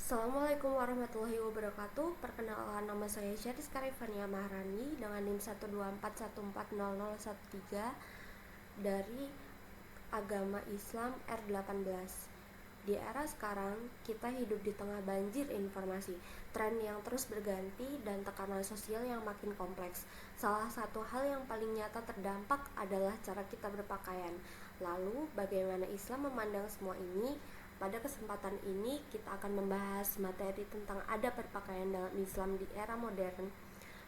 Assalamualaikum warahmatullahi wabarakatuh. Perkenalkan, nama saya Syariska Rifania Maharani dengan NIM 124140013 dari agama Islam R18. Di era sekarang, kita hidup di tengah banjir informasi, tren yang terus berganti, dan tekanan sosial yang makin kompleks. Salah satu hal yang paling nyata terdampak adalah cara kita berpakaian. Lalu, bagaimana Islam memandang semua ini? Pada kesempatan ini, kita akan membahas materi tentang adab berpakaian dalam Islam di era modern,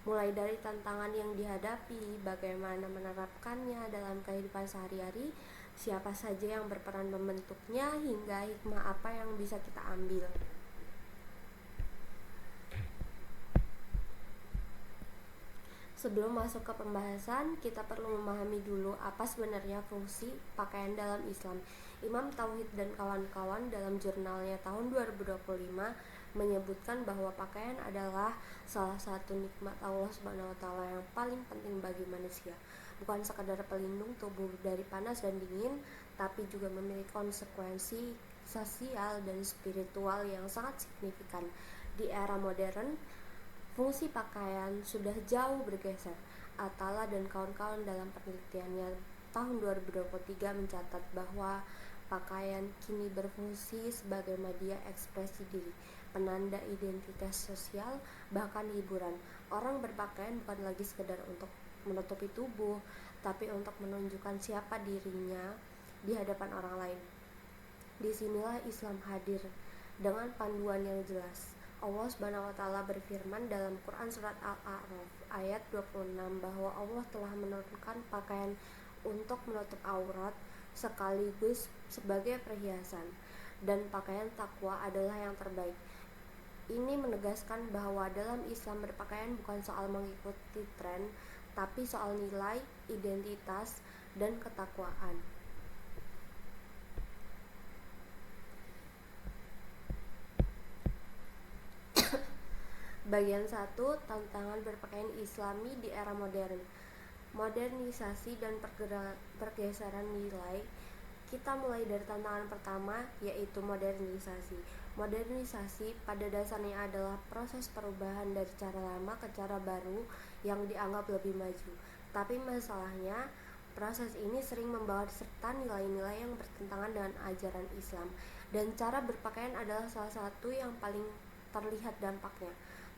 mulai dari tantangan yang dihadapi, bagaimana menerapkannya dalam kehidupan sehari-hari, siapa saja yang berperan membentuknya, hingga hikmah apa yang bisa kita ambil. Sebelum masuk ke pembahasan, kita perlu memahami dulu apa sebenarnya fungsi pakaian dalam Islam. Imam Tauhid dan kawan-kawan dalam jurnalnya tahun 2025 menyebutkan bahwa pakaian adalah salah satu nikmat Allah Subhanahu wa taala yang paling penting bagi manusia. Bukan sekadar pelindung tubuh dari panas dan dingin, tapi juga memiliki konsekuensi sosial dan spiritual yang sangat signifikan. Di era modern, fungsi pakaian sudah jauh bergeser. Atala dan kawan-kawan dalam penelitiannya tahun 2023 mencatat bahwa pakaian kini berfungsi sebagai media ekspresi diri, penanda identitas sosial, bahkan hiburan. Orang berpakaian bukan lagi sekedar untuk menutupi tubuh, tapi untuk menunjukkan siapa dirinya di hadapan orang lain. Disinilah Islam hadir dengan panduan yang jelas. Allah Subhanahu wa taala berfirman dalam Quran surat Al-A'raf ayat 26 bahwa Allah telah menurunkan pakaian untuk menutup aurat sekaligus sebagai perhiasan, dan pakaian takwa adalah yang terbaik. Ini menegaskan bahwa dalam Islam berpakaian bukan soal mengikuti tren, tapi soal nilai, identitas, dan ketakwaan. Bagian 1, tantangan berpakaian Islami di era modern. Modernisasi dan pergeseran nilai. Kita mulai dari tantangan pertama, yaitu modernisasi. Modernisasi pada dasarnya adalah proses perubahan dari cara lama ke cara baru yang dianggap lebih maju. Tapi masalahnya, proses ini sering membawa serta nilai-nilai yang bertentangan dengan ajaran Islam, dan cara berpakaian adalah salah satu yang paling terlihat dampaknya.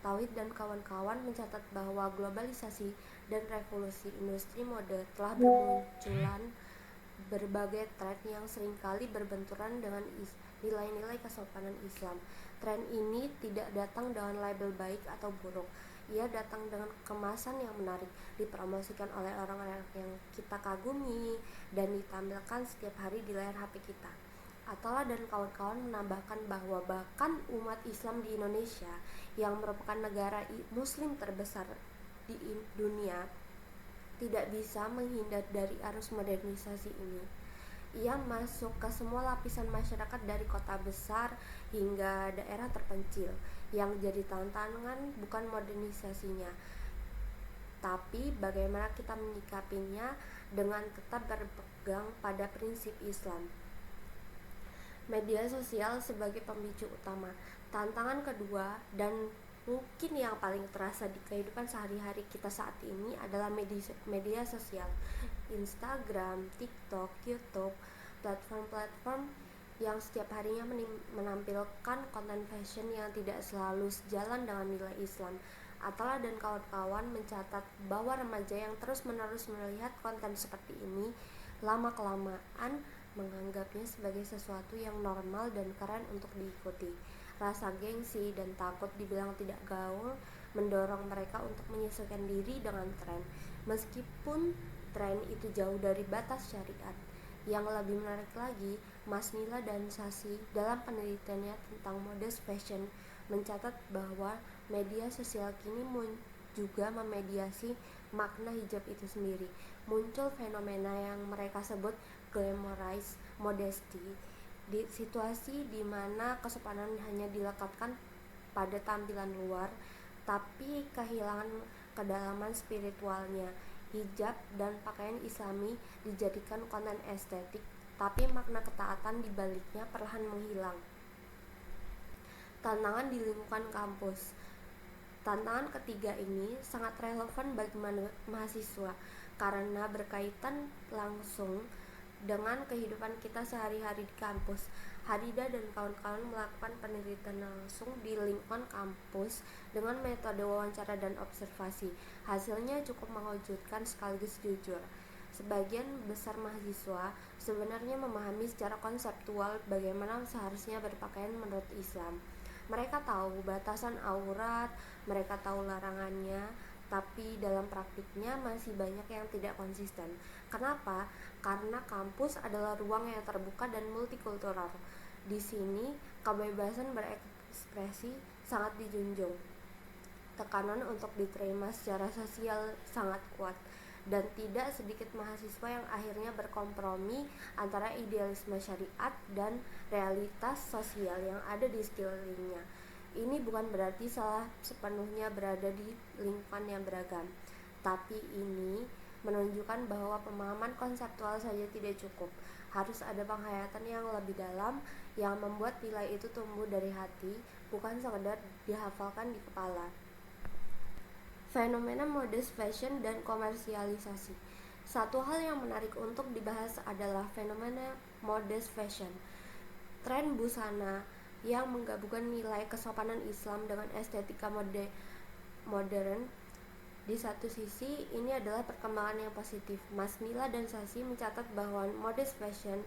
Tauhid dan kawan-kawan mencatat bahwa globalisasi dan revolusi industri mode telah bermunculan berbagai tren yang seringkali berbenturan dengan nilai-nilai kesopanan Islam. Tren ini tidak datang dengan label baik atau buruk. Ia datang dengan kemasan yang menarik, dipromosikan oleh orang-orang yang kita kagumi, dan ditampilkan setiap hari di layar HP kita. Atala dan kawan-kawan menambahkan bahwa bahkan umat Islam di Indonesia yang merupakan negara muslim terbesar di dunia tidak bisa menghindar dari arus modernisasi ini. Ia masuk ke semua lapisan masyarakat dari kota besar hingga daerah terpencil. Yang jadi tantangan bukan modernisasinya, tapi bagaimana kita menyikapinya dengan tetap berpegang pada prinsip Islam. Media sosial sebagai pemicu utama. Tantangan kedua dan mungkin yang paling terasa di kehidupan sehari-hari kita saat ini adalah media sosial. Instagram, TikTok, YouTube, platform-platform yang setiap harinya menampilkan konten fashion yang tidak selalu sejalan dengan nilai Islam. Atala dan kawan-kawan mencatat bahwa remaja yang terus-menerus melihat konten seperti ini lama-kelamaan menganggapnya sebagai sesuatu yang normal dan keren untuk diikuti. Rasa gengsi dan takut dibilang tidak gaul mendorong mereka untuk menyesuaikan diri dengan tren, meskipun tren itu jauh dari batas syariat. Yang lebih menarik lagi, Masnila dan Sasi dalam penelitiannya tentang mode fashion mencatat bahwa media sosial kini juga memediasi makna hijab itu sendiri. Muncul fenomena yang mereka sebut glamorize modesty, di situasi di mana kesopanan hanya dilekatkan pada tampilan luar, tapi kehilangan kedalaman spiritualnya. Hijab dan pakaian Islami dijadikan konten estetik, tapi makna ketaatan di baliknya perlahan menghilang. Tantangan di lingkungan kampus. Tantangan ketiga ini sangat relevan bagi mahasiswa karena berkaitan langsung dengan kehidupan kita sehari-hari di kampus. Harida dan kawan-kawan melakukan penelitian langsung di lingkungan kampus dengan metode wawancara dan observasi. Hasilnya cukup mengejutkan sekaligus jujur. Sebagian besar mahasiswa sebenarnya memahami secara konseptual bagaimana seharusnya berpakaian menurut Islam. Mereka tahu batasan aurat, mereka tahu larangannya, tapi dalam praktiknya masih banyak yang tidak konsisten. Kenapa? Karena kampus adalah ruang yang terbuka dan multikultural. Di sini, kebebasan berekspresi sangat dijunjung. Tekanan untuk diterima secara sosial sangat kuat, dan tidak sedikit mahasiswa yang akhirnya berkompromi antara idealisme syariat dan realitas sosial yang ada di sekelilingnya. Ini bukan berarti salah sepenuhnya berada di lingkungan yang beragam, tapi ini menunjukkan bahwa pemahaman konseptual saja tidak cukup. Harus ada penghayatan yang lebih dalam yang membuat nilai itu tumbuh dari hati, bukan sekedar dihafalkan di kepala. Fenomena modest fashion dan komersialisasi. Satu hal yang menarik untuk dibahas adalah fenomena modest fashion. Tren busana yang menggabungkan nilai kesopanan Islam dengan estetika modern. Di satu sisi, ini adalah perkembangan yang positif. Mas Nila dan Sasi mencatat bahwa modest fashion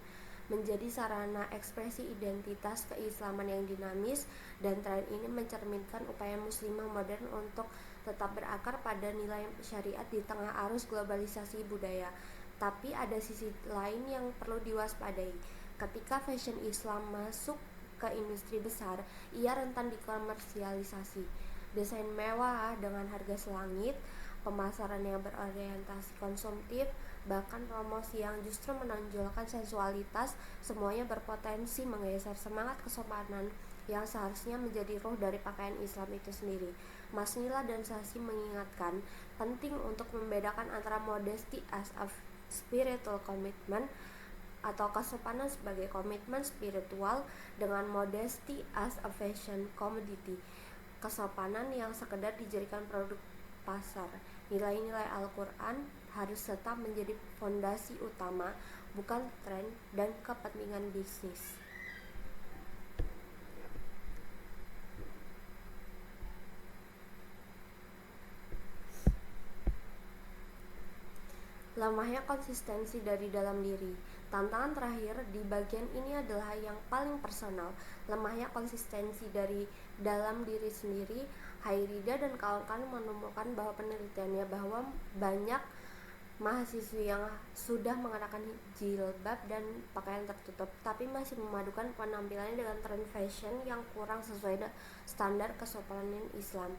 menjadi sarana ekspresi identitas keislaman yang dinamis, dan tren ini mencerminkan upaya muslimah modern untuk tetap berakar pada nilai syariat di tengah arus globalisasi budaya. Tapi ada sisi lain yang perlu diwaspadai. Ketika fashion Islam masuk ke industri besar, ia rentan dikomersialisasi. Desain mewah dengan harga selangit, pemasaran yang berorientasi konsumtif, bahkan promosi yang justru menonjolkan sensualitas, semuanya berpotensi menggeser semangat kesopanan yang seharusnya menjadi ruh dari pakaian Islam itu sendiri. Mas Nila dan Sasi mengingatkan penting untuk membedakan antara modesty as a spiritual commitment atau kesopanan sebagai komitmen spiritual dengan modesty as a fashion commodity, kesopanan yang sekedar dijadikan produk pasar. Nilai-nilai Al-Quran harus tetap menjadi fondasi utama, bukan tren dan kepentingan bisnis. Lemahnya konsistensi dari dalam diri. Tantangan terakhir di bagian ini adalah yang paling personal, lemahnya konsistensi dari dalam diri sendiri. Hairida dan kawan-kawan menemukan bahwa penelitiannya bahwa banyak mahasiswi yang sudah mengenakan jilbab dan pakaian tertutup tapi masih memadukan penampilannya dengan tren fashion yang kurang sesuai standar kesopanan Islam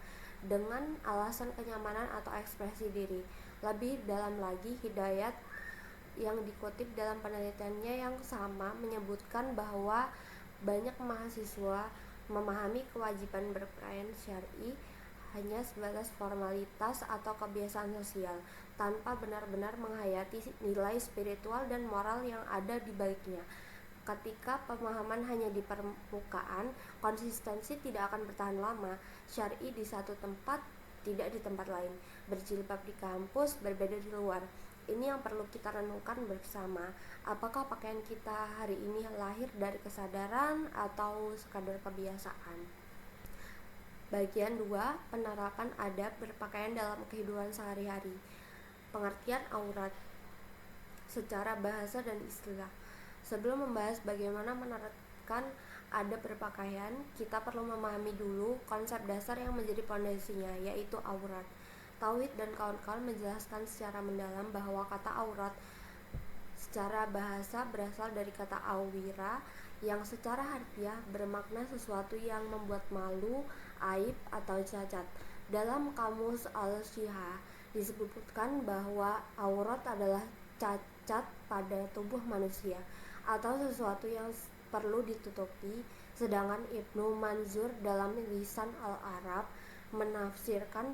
dengan alasan kenyamanan atau ekspresi diri. Lebih dalam lagi, Hidayat yang dikutip dalam penelitiannya yang sama menyebutkan bahwa banyak mahasiswa memahami kewajiban berpakaian syar'i hanya sebatas formalitas atau kebiasaan sosial, tanpa benar-benar menghayati nilai spiritual dan moral yang ada di baliknya. Ketika pemahaman hanya di permukaan, konsistensi tidak akan bertahan lama. Syar'i di satu tempat, tidak di tempat lain. Berjilbab di kampus, berbeda di luar. Ini yang perlu kita renungkan bersama. Apakah pakaian kita hari ini lahir dari kesadaran atau sekadar kebiasaan? Bagian 2, penerapan adab berpakaian dalam kehidupan sehari-hari. Pengertian aurat secara bahasa dan istilah. Sebelum membahas bagaimana menerapkan adab berpakaian, kita perlu memahami dulu konsep dasar yang menjadi pondasinya, yaitu aurat. Tauhid dan kawan-kawan menjelaskan secara mendalam bahwa kata aurat secara bahasa berasal dari kata awira yang secara harfiah bermakna sesuatu yang membuat malu, aib, atau cacat. Dalam kamus Al-Shihah disebutkan bahwa aurat adalah cacat pada tubuh manusia atau sesuatu yang perlu ditutupi, sedangkan Ibnu Manzur dalam Lisan Al-Arab menafsirkan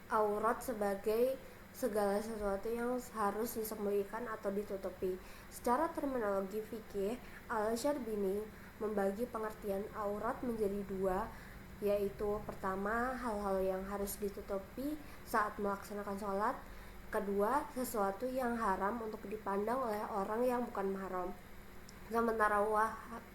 aurat sebagai segala sesuatu yang harus disembunyikan atau ditutupi. Secara terminologi fikih, Al-Syarbini membagi pengertian aurat menjadi dua, yaitu pertama, hal-hal yang harus ditutupi saat melaksanakan sholat. Kedua, sesuatu yang haram untuk dipandang oleh orang yang bukan mahram. Sementara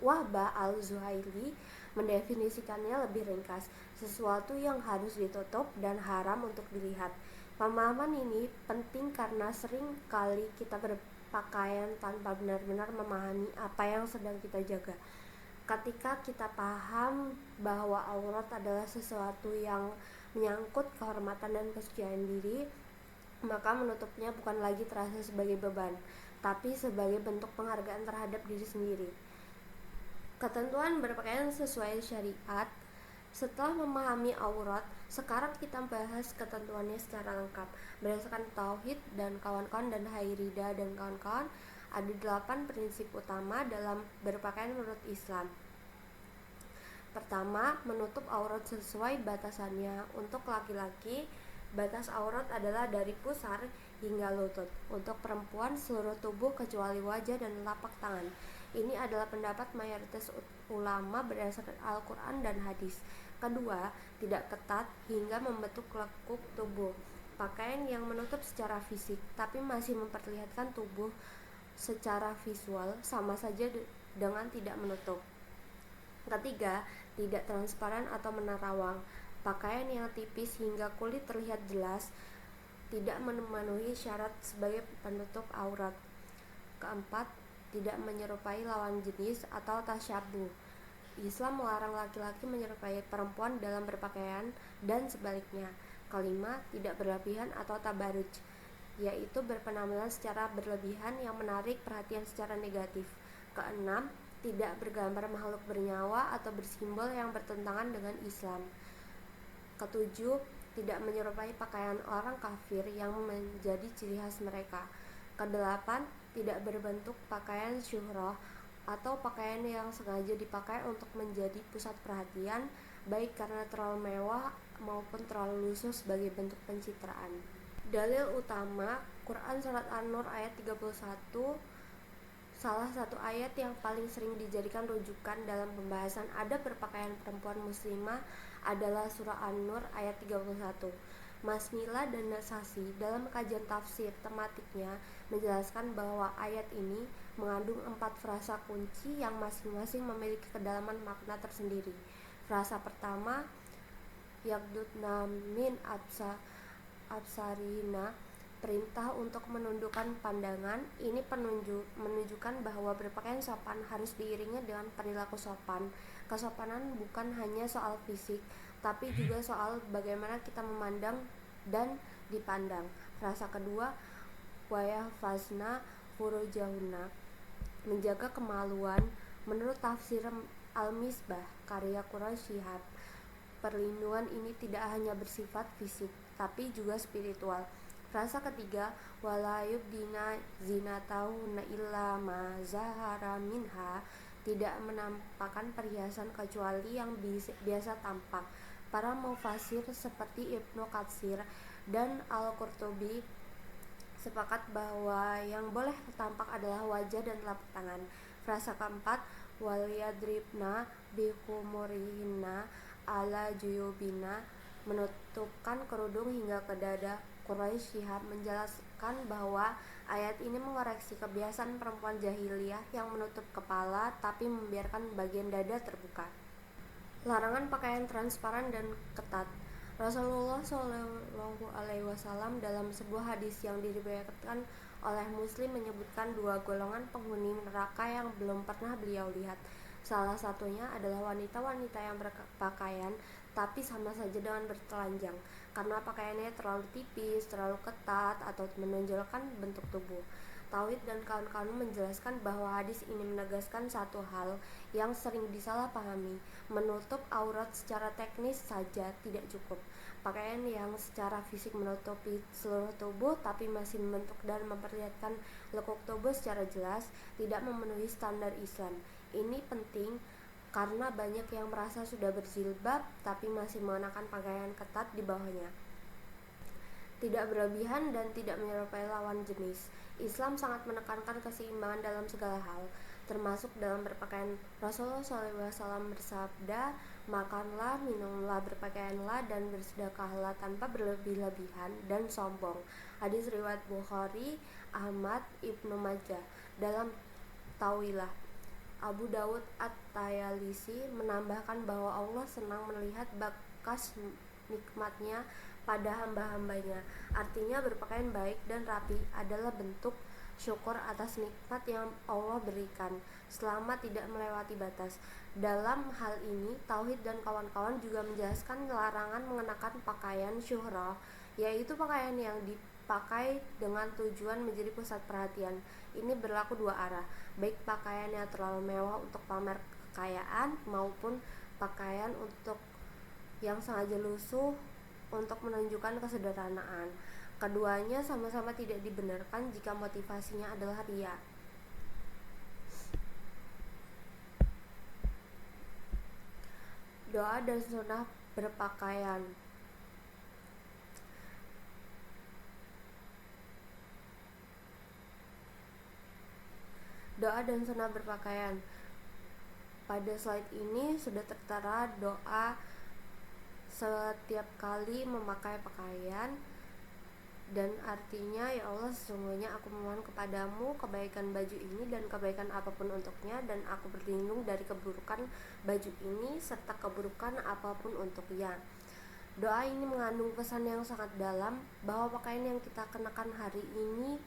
Wahbah al-Zuhaili mendefinisikannya lebih ringkas, sesuatu yang harus ditutup dan haram untuk dilihat. Pemahaman ini penting karena sering kali kita berpakaian tanpa benar-benar memahami apa yang sedang kita jaga. Ketika kita paham bahwa aurat adalah sesuatu yang menyangkut kehormatan dan kesucian diri, maka menutupnya bukan lagi terasa sebagai beban, tapi sebagai bentuk penghargaan terhadap diri sendiri. Ketentuan berpakaian sesuai syariat. Setelah memahami aurat, sekarang kita bahas ketentuannya secara lengkap. Berdasarkan Tauhid dan kawan-kawan dan Hairida dan kawan-kawan, ada 8 prinsip utama dalam berpakaian menurut Islam. Pertama, menutup aurat sesuai batasannya. Untuk laki-laki, batas aurat adalah dari pusar hingga lutut. Untuk perempuan, seluruh tubuh kecuali wajah dan telapak tangan. Ini adalah pendapat mayoritas ulama berdasarkan Al-Quran dan hadis. Kedua, tidak ketat hingga membentuk lekuk tubuh. Pakaian yang menutup secara fisik tapi masih memperlihatkan tubuh secara visual sama saja dengan tidak menutup. Ketiga, tidak transparan atau menerawang. Pakaian yang tipis hingga kulit terlihat jelas tidak memenuhi syarat sebagai penutup aurat. Keempat, tidak menyerupai lawan jenis atau tasyabuh. Islam melarang laki-laki menyerupai perempuan dalam berpakaian dan sebaliknya. Kelima, tidak berlebihan atau tabaruj, yaitu berpenampilan secara berlebihan yang menarik perhatian secara negatif. Keenam, tidak bergambar makhluk bernyawa atau bersimbol yang bertentangan dengan Islam. Ketujuh, tidak menyerupai pakaian orang kafir yang menjadi ciri khas mereka. Kedelapan, tidak berbentuk pakaian syuhrah atau pakaian yang sengaja dipakai untuk menjadi pusat perhatian, baik karena terlalu mewah maupun terlalu lusuh sebagai bentuk pencitraan. Dalil utama, Quran Surat An-Nur ayat 31. Salah satu ayat yang paling sering dijadikan rujukan dalam pembahasan adab berpakaian perempuan muslimah adalah surah An-Nur ayat 31. Masmila dan Nasasi dalam kajian tafsir tematiknya menjelaskan bahwa ayat ini mengandung 4 frasa kunci yang masing-masing memiliki kedalaman makna tersendiri. Frasa pertama, yaghdudna min absarina, perintah untuk menundukkan pandangan. Ini menunjukkan bahwa berpakaian sopan harus diiringi dengan perilaku sopan. Kesopanan bukan hanya soal fisik, tapi juga soal bagaimana kita memandang dan dipandang. Frasa kedua, wayahfazna furujahunna, menjaga kemaluan. Menurut tafsir Al-Misbah karya Quraisy Shihab, perlindungan ini tidak hanya bersifat fisik, tapi juga spiritual. Frasa ketiga, wala yubdina zinatahunna illa ma zahara minha, tidak menampakkan perhiasan kecuali yang biasa tampak. Para mufasir seperti Ibnu Katsir dan Al-Qurtubi sepakat bahwa yang boleh tampak adalah wajah dan telapak tangan. Frasa keempat, wal yadribna bihumurihinna ala juyubina, menutupkan kerudung hingga ke dada. Quraisy Shihab menjelaskan bahwa ayat ini mengoreksi kebiasaan perempuan jahiliyah yang menutup kepala tapi membiarkan bagian dada terbuka. Larangan pakaian transparan dan ketat. Rasulullah SAW dalam sebuah hadis yang diriwayatkan oleh Muslim menyebutkan 2 golongan penghuni neraka yang belum pernah beliau lihat. Salah satunya adalah wanita-wanita yang berpakaian tapi sama saja dengan bertelanjang, karena pakaiannya terlalu tipis, terlalu ketat, atau menonjolkan bentuk tubuh. Tauhid dan kawan-kawan menjelaskan bahwa hadis ini menegaskan satu hal yang sering disalahpahami, menutup aurat secara teknis saja tidak cukup. Pakaian yang secara fisik menutupi seluruh tubuh tapi masih membentuk dan memperlihatkan lekuk tubuh secara jelas tidak memenuhi standar Islam. Ini penting karena banyak yang merasa sudah berjilbab tapi masih mengenakan pakaian ketat di bawahnya. Tidak berlebihan dan tidak menyerupai lawan jenis. Islam sangat menekankan keseimbangan dalam segala hal. termasuk dalam berpakaian. Rasulullah SAW bersabda, makanlah, minumlah, berpakaianlah, dan bersedekahlah tanpa berlebih-lebihan dan sombong. Hadis riwayat Bukhari, Ahmad, Ibnu Majah. Dalam Tawilah, Abu Dawud At-Tayalisi menambahkan bahwa Allah senang melihat bakas nikmatnya pada hamba-hambanya. Artinya berpakaian baik dan rapi adalah bentuk syukur atas nikmat yang Allah berikan selama tidak melewati batas. Dalam hal ini, Tauhid dan kawan-kawan juga menjelaskan larangan mengenakan pakaian syuhrah, yaitu pakaian yang dipakai dengan tujuan menjadi pusat perhatian. Ini berlaku dua arah, baik pakaian yang terlalu mewah untuk pamer kekayaan maupun pakaian untuk yang sengaja lusuh untuk menunjukkan kesederhanaan. Keduanya sama-sama tidak dibenarkan jika motivasinya adalah riya. Doa dan sunnah berpakaian. Doa dan sunnah berpakaian. Pada slide ini sudah tertera doa setiap kali memakai pakaian, dan artinya, ya Allah, sesungguhnya aku memohon kepadamu kebaikan baju ini dan kebaikan apapun untuknya, dan aku berlindung dari keburukan baju ini serta keburukan apapun untuknya. Doa ini mengandung pesan yang sangat dalam bahwa pakaian yang kita kenakan hari ini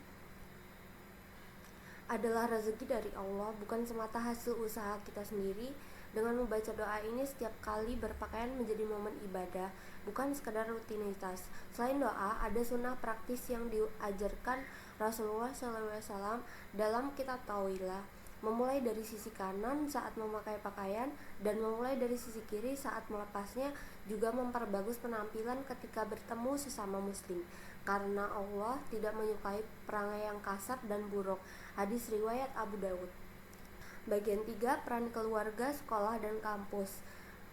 adalah rezeki dari Allah, bukan semata hasil usaha kita sendiri. Dengan membaca doa ini setiap kali berpakaian menjadi momen ibadah, bukan sekadar rutinitas. Selain doa, ada sunnah praktis yang diajarkan Rasulullah SAW dalam kitab Tawilah, memulai dari sisi kanan saat memakai pakaian dan memulai dari sisi kiri saat melepasnya, juga memperbagus penampilan ketika bertemu sesama muslim, karena Allah tidak menyukai perangai yang kasar dan buruk. Hadis riwayat Abu Dawud. Bagian 3, peran keluarga, sekolah, dan kampus.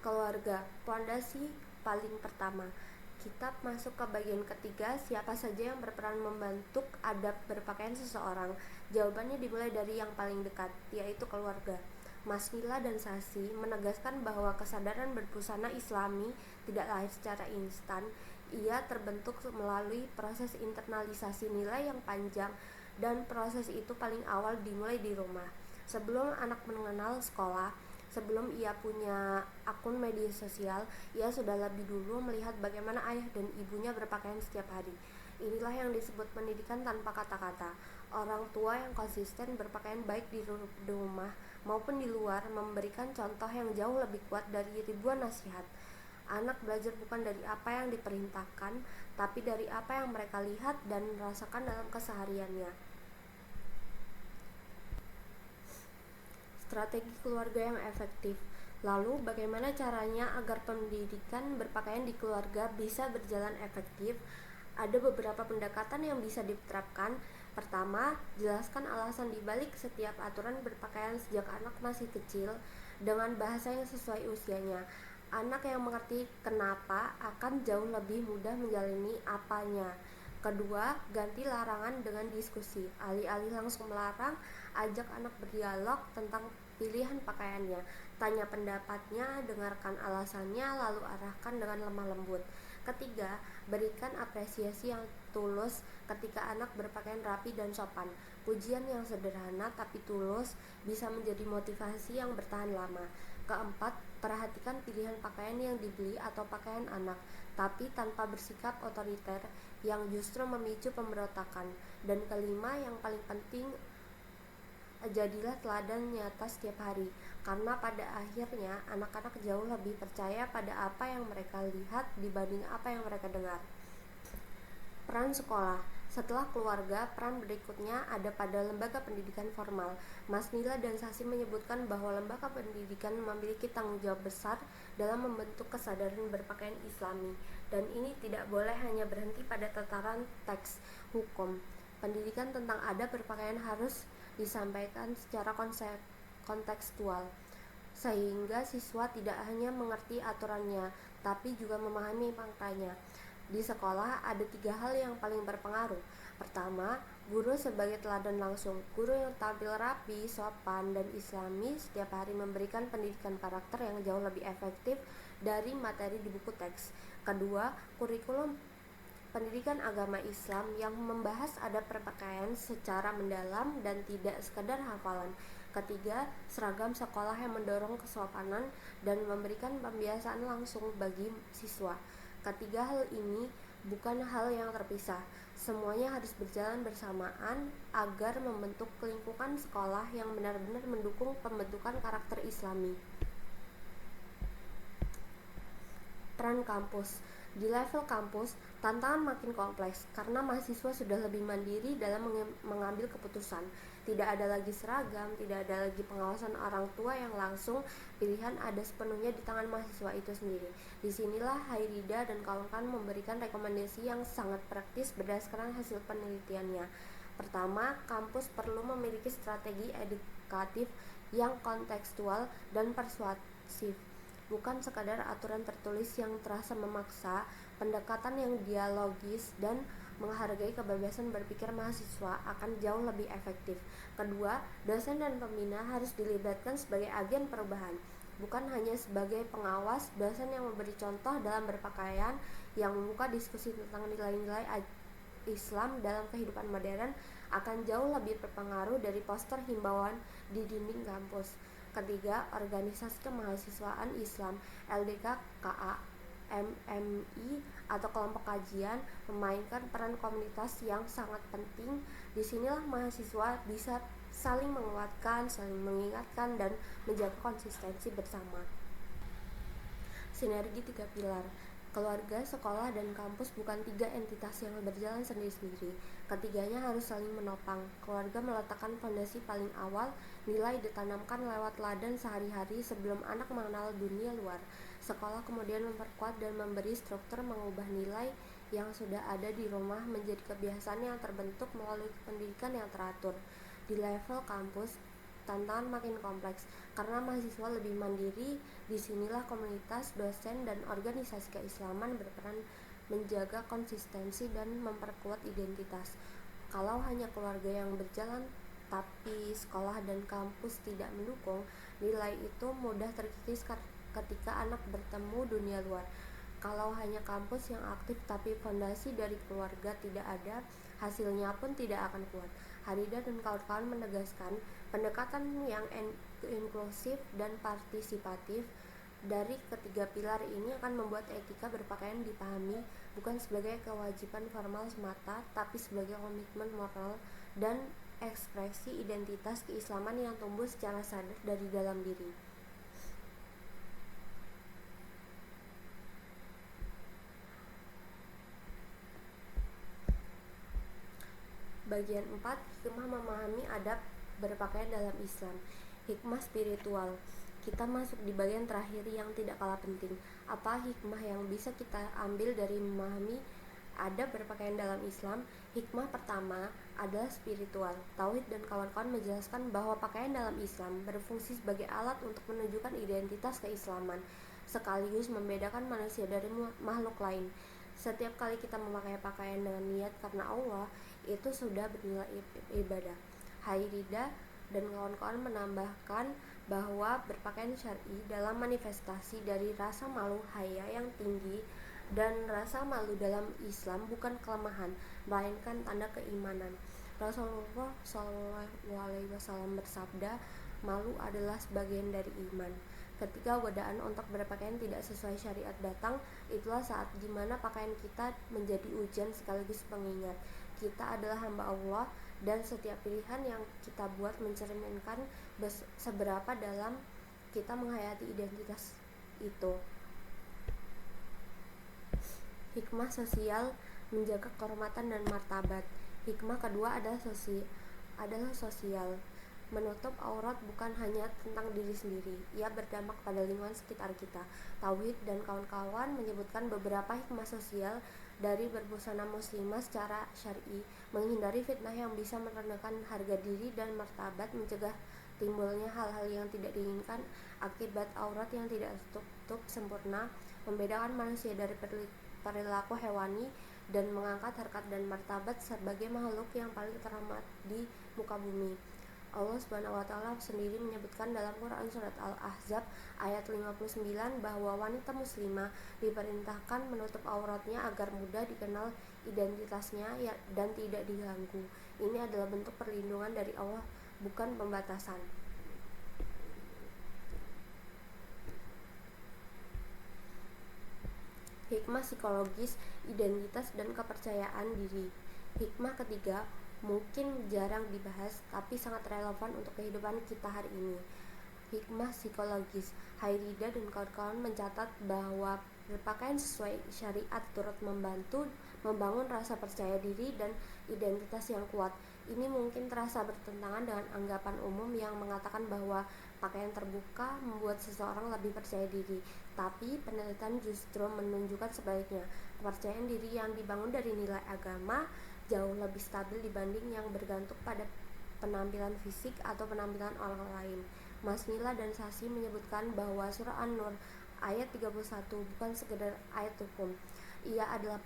Keluarga, pondasi paling pertama. Kita masuk ke bagian ketiga, siapa saja yang berperan membentuk adab berpakaian seseorang. Jawabannya dimulai dari yang paling dekat, yaitu keluarga. Mas Mila dan Sasi menegaskan bahwa kesadaran berbusana Islami tidak lahir secara instan. Ia terbentuk melalui proses internalisasi nilai yang panjang, dan proses itu paling awal dimulai di rumah. Sebelum anak mengenal sekolah, sebelum ia punya akun media sosial, ia sudah lebih dulu melihat bagaimana ayah dan ibunya berpakaian setiap hari. Inilah yang disebut pendidikan tanpa kata-kata. Orang tua yang konsisten berpakaian baik di rumah maupun di luar memberikan contoh yang jauh lebih kuat dari ribuan nasihat. Anak belajar bukan dari apa yang diperintahkan, tapi dari apa yang mereka lihat dan rasakan dalam kesehariannya. Strategi keluarga yang efektif. Lalu, bagaimana caranya agar pendidikan berpakaian di keluarga bisa berjalan efektif? Ada beberapa pendekatan yang bisa diterapkan. Pertama, jelaskan alasan dibalik setiap aturan berpakaian sejak anak masih kecil dengan bahasa yang sesuai usianya. Anak yang mengerti kenapa akan jauh lebih mudah menjalani apanya. Kedua, ganti larangan dengan diskusi. Alih-alih langsung melarang, ajak anak berdialog tentang pilihan pakaiannya. Tanya pendapatnya, dengarkan alasannya, lalu arahkan dengan lemah lembut. Ketiga, berikan apresiasi yang tulus ketika anak berpakaian rapi dan sopan. Pujian yang sederhana tapi tulus bisa menjadi motivasi yang bertahan lama. Keempat, perhatikan pilihan pakaian yang dibeli atau pakaian anak, tapi tanpa bersikap otoriter yang justru memicu pemberontakan. Dan kelima, yang paling penting, jadilah teladan nyata setiap hari, karena pada akhirnya anak-anak jauh lebih percaya pada apa yang mereka lihat dibanding apa yang mereka dengar. Peran sekolah. Setelah keluarga, peran berikutnya ada pada lembaga pendidikan formal. Mas Nila dan Sasi menyebutkan bahwa lembaga pendidikan memiliki tanggung jawab besar dalam membentuk kesadaran berpakaian Islami, dan ini tidak boleh hanya berhenti pada tataran teks hukum. Pendidikan tentang adab berpakaian harus disampaikan secara kontekstual, sehingga siswa tidak hanya mengerti aturannya, tapi juga memahami maknanya. Di sekolah ada 3 hal yang paling berpengaruh. Pertama, guru sebagai teladan langsung. Guru yang tampil rapi, sopan, dan islami setiap hari memberikan pendidikan karakter yang jauh lebih efektif dari materi di buku teks. Kedua, kurikulum pendidikan agama Islam yang membahas adab berpakaian secara mendalam dan tidak sekadar hafalan. Ketiga, seragam sekolah yang mendorong kesopanan dan memberikan pembiasaan langsung bagi siswa. Ketiga hal ini bukan hal yang terpisah. Semuanya harus berjalan bersamaan agar membentuk lingkungan sekolah yang benar-benar mendukung pembentukan karakter Islami. Peran kampus. Di level kampus, tantangan makin kompleks karena mahasiswa sudah lebih mandiri dalam mengambil keputusan. Tidak ada lagi seragam, tidak ada lagi pengawasan orang tua yang langsung, pilihan ada sepenuhnya di tangan mahasiswa itu sendiri. Disinilah Hairida dan kawan-kawan memberikan rekomendasi yang sangat praktis berdasarkan hasil penelitiannya. Pertama, kampus perlu memiliki strategi edukatif yang kontekstual dan persuasif. Bukan sekadar aturan tertulis yang terasa memaksa, pendekatan yang dialogis dan menghargai kebebasan berpikir mahasiswa akan jauh lebih efektif. Kedua, dosen dan pembina harus dilibatkan sebagai agen perubahan, bukan hanya sebagai pengawas. Dosen yang memberi contoh dalam berpakaian, yang membuka diskusi tentang nilai-nilai Islam dalam kehidupan modern akan jauh lebih berpengaruh dari poster himbauan di dinding kampus. Ketiga, organisasi kemahasiswaan Islam LDK, KA, MMI, atau kelompok kajian memainkan peran komunitas yang sangat penting. Disinilah mahasiswa bisa saling menguatkan, saling mengingatkan, dan menjaga konsistensi bersama. Sinergi 3 pilar. Keluarga, sekolah, dan kampus bukan 3 entitas yang berjalan sendiri-sendiri. Ketiganya harus saling menopang. Keluarga meletakkan fondasi paling awal, nilai ditanamkan lewat teladan sehari-hari sebelum anak mengenal dunia luar. Sekolah kemudian memperkuat dan memberi struktur, mengubah nilai yang sudah ada di rumah menjadi kebiasaan yang terbentuk melalui pendidikan yang teratur. Di level kampus, tantangan makin kompleks karena mahasiswa lebih mandiri. Disinilah komunitas, dosen, dan organisasi keislaman berperan menjaga konsistensi dan memperkuat identitas. Kalau hanya keluarga yang berjalan tapi sekolah dan kampus tidak mendukung, nilai itu mudah terkikis ketika anak bertemu dunia luar. Kalau hanya kampus yang aktif tapi fondasi dari keluarga tidak ada, hasilnya pun tidak akan kuat. Harida dan kawan-kawan menegaskan pendekatan yang inklusif dan partisipatif dari ketiga pilar ini akan membuat etika berpakaian dipahami bukan sebagai kewajiban formal semata, tapi sebagai komitmen moral dan ekspresi identitas keislaman yang tumbuh secara sadar dari dalam diri. Bagian 4, hikmah memahami adab berpakaian dalam Islam. Hikmah spiritual. Kita masuk di bagian terakhir yang tidak kalah penting. Apa hikmah yang bisa kita ambil dari memahami adab berpakaian dalam Islam? Hikmah pertama adalah spiritual. Tauhid dan kawan-kawan menjelaskan bahwa pakaian dalam Islam berfungsi sebagai alat untuk menunjukkan identitas keislaman, sekaligus membedakan manusia dari makhluk lain. Setiap kali kita memakai pakaian dengan niat karena Allah, itu sudah bernilai ibadah. Hairida dan kawan-kawan menambahkan bahwa berpakaian syar'i dalam manifestasi dari rasa malu haya yang tinggi, dan rasa malu dalam Islam bukan kelemahan, melainkan tanda keimanan. Rasulullah SAW bersabda, malu adalah sebagian dari iman. Ketika godaan untuk berpakaian tidak sesuai syariat datang, itulah saat dimana pakaian kita menjadi ujian sekaligus pengingat. Kita adalah hamba Allah, dan setiap pilihan yang kita buat mencerminkan seberapa dalam kita menghayati identitas itu. Hikmah sosial, menjaga kehormatan dan martabat. Hikmah kedua adalah sosial. Menutup aurat bukan hanya tentang diri sendiri, ia berdampak pada lingkungan sekitar kita. Tauhid dan kawan-kawan menyebutkan beberapa hikmah sosial dari berbusana muslimah secara syar'i, menghindari fitnah yang bisa merendahkan harga diri dan martabat, mencegah timbulnya hal-hal yang tidak diinginkan akibat aurat yang tidak tertutup sempurna, membedakan manusia dari perilaku hewani dan mengangkat harkat dan martabat sebagai makhluk yang paling terhormat di muka bumi. Allah Subhanahu wa taala sendiri menyebutkan dalam Quran surat Al-Ahzab ayat 59 bahwa wanita muslimah diperintahkan menutup auratnya agar mudah dikenal identitasnya dan tidak diganggu. Ini adalah bentuk perlindungan dari Allah, bukan pembatasan. Hikmah psikologis, identitas, dan kepercayaan diri. Hikmah ketiga mungkin jarang dibahas tapi sangat relevan untuk kehidupan kita hari ini. Hikmah psikologis. Hairida dan kawan-kawan mencatat bahwa berpakaian sesuai syariat turut membantu membangun rasa percaya diri dan identitas yang kuat. Ini mungkin terasa bertentangan dengan anggapan umum yang mengatakan bahwa pakaian terbuka membuat seseorang lebih percaya diri. Tapi penelitian justru menunjukkan sebaliknya. Kepercayaan diri yang dibangun dari nilai agama jauh lebih stabil dibanding yang bergantung pada penampilan fisik atau penampilan orang lain. Mas Nila dan Sasi menyebutkan bahwa surah An-Nur ayat 31 bukan sekedar ayat hukum. Ia adalah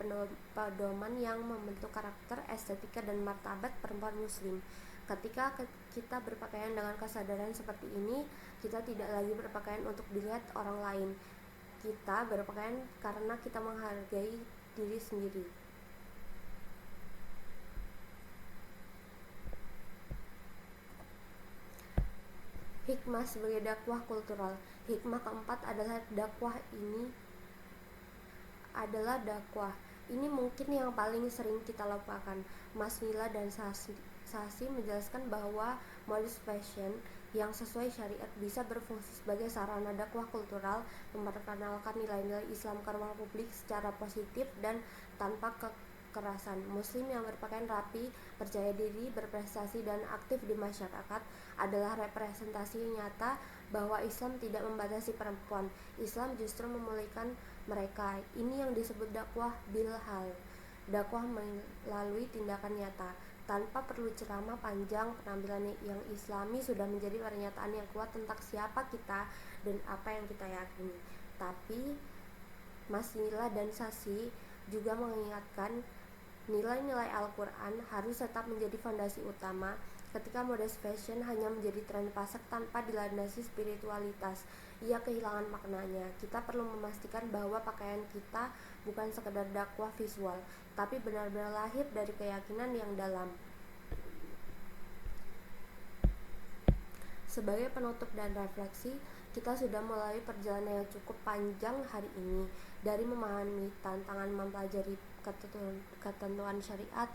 pedoman yang membentuk karakter, estetika, dan martabat perempuan muslim. Ketika kita berpakaian dengan kesadaran seperti ini, kita tidak lagi berpakaian untuk dilihat orang lain. Kita berpakaian karena kita menghargai diri sendiri. Hikmah sebagai dakwah kultural. Hikmah keempat adalah dakwah ini mungkin yang paling sering kita lupakan. Mas Nila dan Sasi menjelaskan bahwa modus fashion yang sesuai syariat bisa berfungsi sebagai sarana dakwah kultural, memperkenalkan nilai-nilai Islam ke ruang publik secara positif dan tanpa kekerasan. Muslim yang berpakaian rapi, percaya diri, berprestasi, dan aktif di masyarakat adalah representasi nyata bahwa Islam tidak membatasi perempuan. Islam justru memulihkan mereka. Ini yang disebut dakwah bil hal. Dakwah melalui tindakan nyata. Tanpa perlu ceramah panjang, penampilan yang islami sudah menjadi pernyataan yang kuat tentang siapa kita dan apa yang kita yakini. Tapi Mas Nila dan Sasi juga mengingatkan nilai-nilai Al-Quran harus tetap menjadi fondasi utama. Ketika modest fashion hanya menjadi tren pasar tanpa dilandasi spiritualitas, ia kehilangan maknanya. Kita perlu memastikan bahwa pakaian kita bukan sekedar dakwah visual, tapi benar-benar lahir dari keyakinan yang dalam. Sebagai penutup dan refleksi, kita sudah mulai perjalanan yang cukup panjang hari ini, dari memahami tantangan mempelajari ketentuan syariat,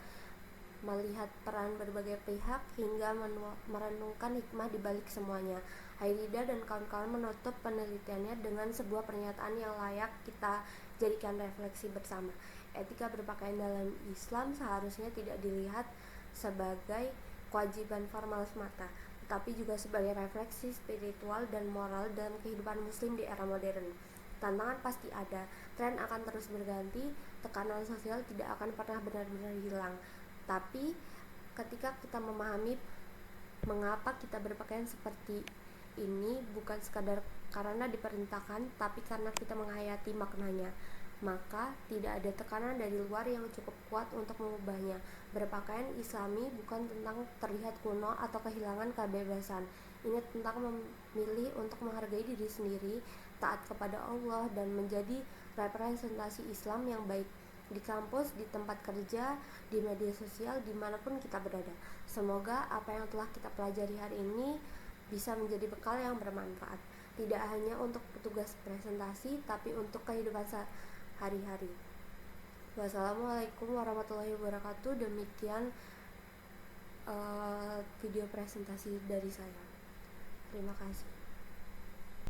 melihat peran berbagai pihak, hingga merenungkan hikmah di balik semuanya. Hairida dan kawan-kawan menutup penelitiannya dengan sebuah pernyataan yang layak kita jadikan refleksi bersama. Etika berpakaian dalam Islam seharusnya tidak dilihat sebagai kewajiban formal semata, tetapi juga sebagai refleksi spiritual dan moral dalam kehidupan muslim di era modern. Tantangan pasti ada, tren akan terus berganti, tekanan sosial tidak akan pernah benar-benar hilang. Tapi ketika kita memahami mengapa kita berpakaian seperti ini, bukan sekadar karena diperintahkan, tapi karena kita menghayati maknanya, maka tidak ada tekanan dari luar yang cukup kuat untuk mengubahnya. Berpakaian Islami bukan tentang terlihat kuno atau kehilangan kebebasan. Ini tentang memilih untuk menghargai diri sendiri, taat kepada Allah, dan menjadi representasi Islam yang baik di kampus, di tempat kerja, di media sosial, dimanapun kita berada. Semoga apa yang telah kita pelajari hari ini bisa menjadi bekal yang bermanfaat, tidak hanya untuk petugas presentasi, tapi untuk kehidupan sehari-hari. Wassalamualaikum warahmatullahi wabarakatuh. Demikian video presentasi dari saya. Terima kasih.